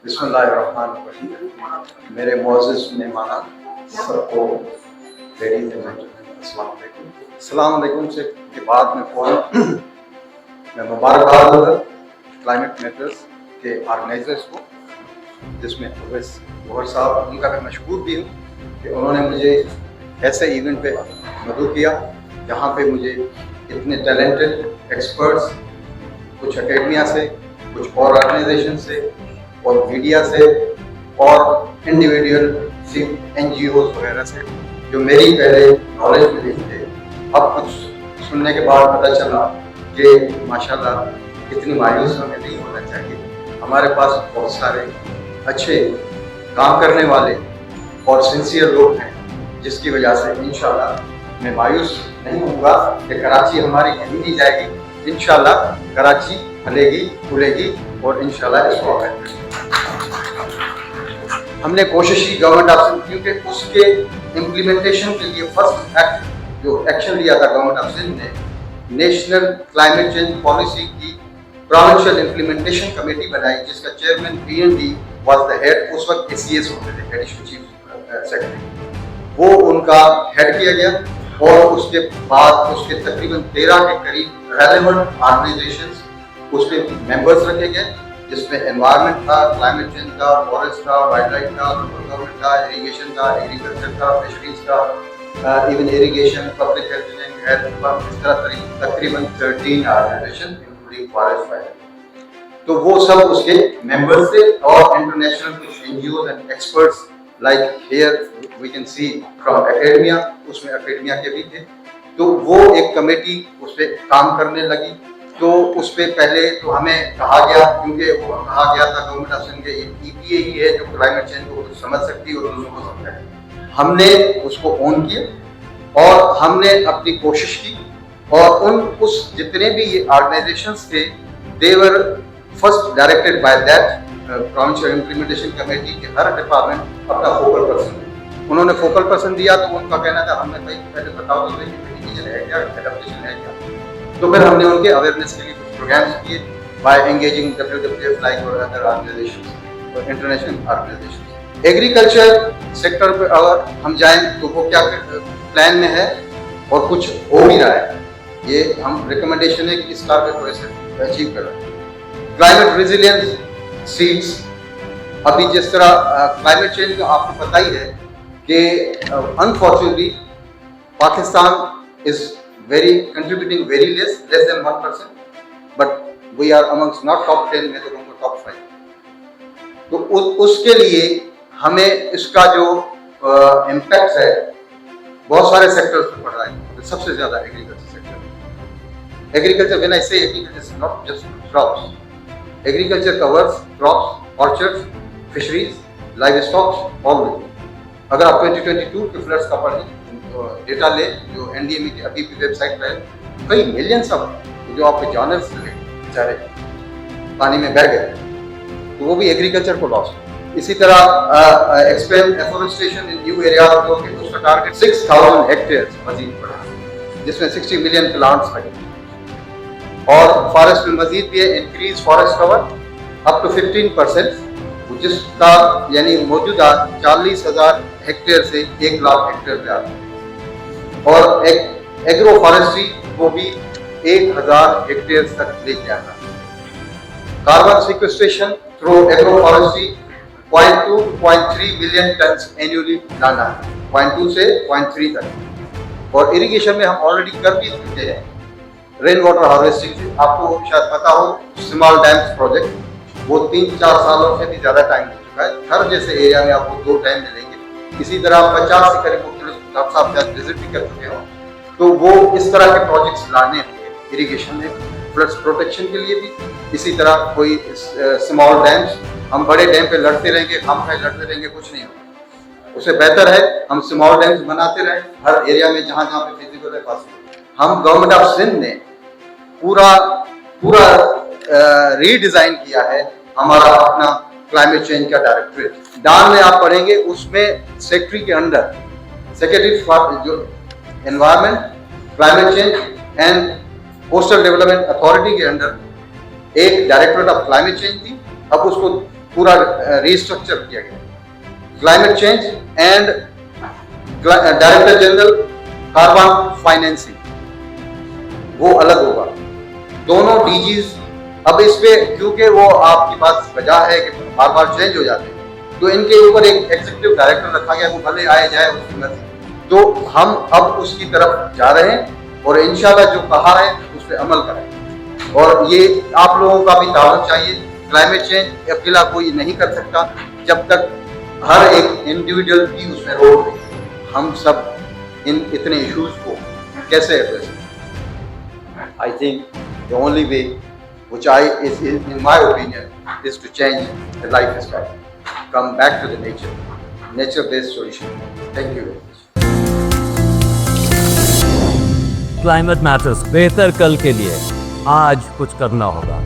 बिस्मिल्लाहिर्रहमानिर्रहीम। मेरे मोअज़्ज़िज़ मेहमान सबको लेडीज़ एंड जेंटलमैन अस्सलाम वालेकुम। अस्सलाम वालेकुम से के बाद में मैं मुबारकबाद दूंगा क्लाइमेट मैटर्स के ऑर्गेनाइजर्स को, जिसमें अवैस गौहर साहब, उनका मैं मशकूर भी हूँ कि उन्होंने मुझे ऐसे इवेंट पे मदद किया जहाँ पे मुझे इतने टैलेंटेड एक्सपर्ट्स, कुछ एकेडमिया से, कुछ और ऑर्गेनाइजेशन से और मीडिया से और इंडिविजुअल NGOs वगैरह से, जो मेरी पहले नॉलेज में नहीं थे, अब कुछ सुनने के बाद पता चला कि माशाल्लाह इतनी मायूस हमें नहीं होना चाहिए। हमारे पास बहुत सारे अच्छे काम करने वाले और सिंसियर लोग हैं, जिसकी वजह से इंशाल्लाह मैं मायूस नहीं होऊंगा कि कराची हमारी कहीं नहीं जाएगी। इंशाल्लाह कराची फलेगी फूलेगी और इंशाल्लाह इसको आगे हमने कोशिश की गवर्नमेंट ऑफ सिंध, क्योंकि उसके इम्प्लीमेंटेशन के लिए फर्स्ट एक्ट जो एक्शन लिया था गवर्नमेंट ऑफ सिंध ने, नेशनल क्लाइमेट चेंज पॉलिसी की प्रोविंशियल इम्प्लीमेंटेशन कमेटी बनाई, जिसका chairman PND was the head. उस वक्त ACS होते थे, एडिशनल चीफ सेक्रेटरी, वो उनका हेड किया गया और उसके बाद उसके तकरीबन 13 के करीब रेलेवेंट ऑर्गेनाइजेशंस उसके मेंबर्स रखे गए, जिसमें एनवायरनमेंट था, क्लाइमेट चेंज था, फॉरेस्ट था, वाइल्ड लाइफ था, लोकल गवर्नमेंट था, इरिगेशन था, एग्रीकल्चर था, फिशरीज था, इवन इरिगेशन, पब्लिक हेल्थ, इस तरह तकरीबन 13 ऑर्गेनाइजेशन इंक्लूडिंग फॉरेस्ट फायर। तो वो सब उसके मेंबर्स थे और इंटरनेशनल कुछ NGOs and experts like here we can see from academia, उसमें एकेडमिया के भी थे। तो वो एक कमेटी उस पर काम करने लगी। तो उस पर पहले तो हमें कहा गया, क्योंकि वो कहा गया था गवर्नमेंट ऑफ सिंध के EPA ही है जो क्लाइमेट चेंज को समझ सकती है और दूसरों को समझाए। हमने उसको ऑन किया और हमने अपनी कोशिश की और उस जितने भी ये ऑर्गेनाइजेशंस थे, they were first directed by that provincial implementation committee के हर डिपार्टमेंट अपना फोकल पर्सन, उन्होंने फोकल पर्सन दिया। तो उनका कहना था हमें भाई पहले बताओ तो है क्या, एडेप्टेशन है क्या। तो फिर हमने उनके अवेयरनेस के लिए कुछ प्रोग्राम्स किए बाय एंगेजिंग WWF लाइक और अदर ऑर्गेनाइजेशंस और इंटरनेशनल ऑर्गेनाइजेशंस। एग्रीकल्चर सेक्टर पे अगर हम जाएं तो वो क्या प्लान में है और कुछ हो भी रहा है। ये हम रिकमेंडेशन है कि इस टारगेट को ऐसे अचीव कर रहे हैं। क्लाइमेट रेजिलियंस सीड्स, अभी जिस तरह क्लाइमेट चेंज का आपको पता ही है कि unfortunately Pakistan is contributing very less than 1%, but we are amongst not top 10 में तो हमको top 5। तो उसके लिए हमें इसका जो इम्पैक्ट है बहुत सारे सेक्टर्स पे पड़ रहा है, सबसे ज्यादा agriculture sector. Agriculture when I say agriculture is not just crops, agriculture covers crops, orchards, fisheries, live stocks, all. अगर आप 2022 के फ्लड्स का पढ़ें डेटा ले जो NDMA की अभी भी वेबसाइट पर है, कई मिलियंस ऑफ जो आपके जानवर्स थे बेचारे पानी में बह गए, तो वो भी एग्रीकल्चर को लॉस। इसी तरह एक्सपेंड एफोरेस्टेशन इन न्यू एरिया, जो कि उसका टारगेट 6000 हेक्टेयर मजीद बढ़ा, जिसमें 60 मिलियन प्लांट्स लगे। और फॉरेस्ट में मजीद भी है increase forest cover up to 15%, जिसका यानी मौजूदा 40,000 हेक्टेयर से 1 लाख हेक्टेयर पे आता है। और एग्रो फॉरेस्ट्री को भी 1000 हेक्टेयर तक लेके आना। Carbon sequestration through agro forestry 0.2 to 0.3 million tonne annually लाना है, 0.2 से 0.3 तक। और इरिगेशन में हम ऑलरेडी कर भी चुके हैं रेन वाटर हार्वेस्टिंग से। आपको शायद पता हो स्मॉल डैम्स प्रोजेक्ट, वो 3-4 सालों से भी ज्यादा टाइम हो चुका है। हर जैसे एरिया में आपको 2 टाइम मिलेंगे। इसी तरह 50 से करीब डॉक्टर साहब शायद विजिट भी कर चुके हो। तो वो इस तरह के प्रोजेक्ट्स लाने होंगे इरिगेशन में, फ्लड्स प्रोटेक्शन के लिए भी। इसी तरह कोई स्मॉल डैम्स, हम बड़े डैम पे लड़ते रहेंगे, हम लड़ते रहेंगे, कुछ नहीं होगा। उससे बेहतर है हम स्मॉल डैम्स बनाते रहें हर एरिया में जहाँ जहाँ पे फिजिबल है पॉसिबल। हम गवर्नमेंट ऑफ सिंध ने पूरा रीडिजाइन किया है हमारा अपना क्लाइमेट चेंज का डायरेक्टरेट। डान में आप पढ़ेंगे, उसमें सेक्रेटरी के अंडर सेक्रेटरी फॉर जो environment, climate change and coastal development authority के अंडर एक डायरेक्टरेट ऑफ क्लाइमेट चेंज थी। अब उसको पूरा रिस्ट्रक्चर किया गया। Climate change and director general carbon financing वो अलग होगा, दोनों डीजीज। अब इस पे क्योंकि वो आपकी बात वजह है कि बार बार चेंज हो जाते हैं, तो इनके ऊपर एक एग्जीक्यूटिव डायरेक्टर रखा गया, वो भले आए जाए उसकी मर्जी। तो हम अब उसकी तरफ जा रहे हैं और इंशाल्लाह जो कहा है उस पर अमल करें। और ये आप लोगों का भी ताउन चाहिए। क्लाइमेट चेंज अकेला कोई नहीं कर सकता जब तक हर एक इंडिविजुअल की उसमें रोल है। हम सब इन इतने इश्यूज को कैसे एड्रेस करें? I think the only way which is in my opinion is to change the lifestyle, come back to the nature based solution. Thank you very much. Climate matters, बेहतर कल के लिए आज कुछ करना होगा।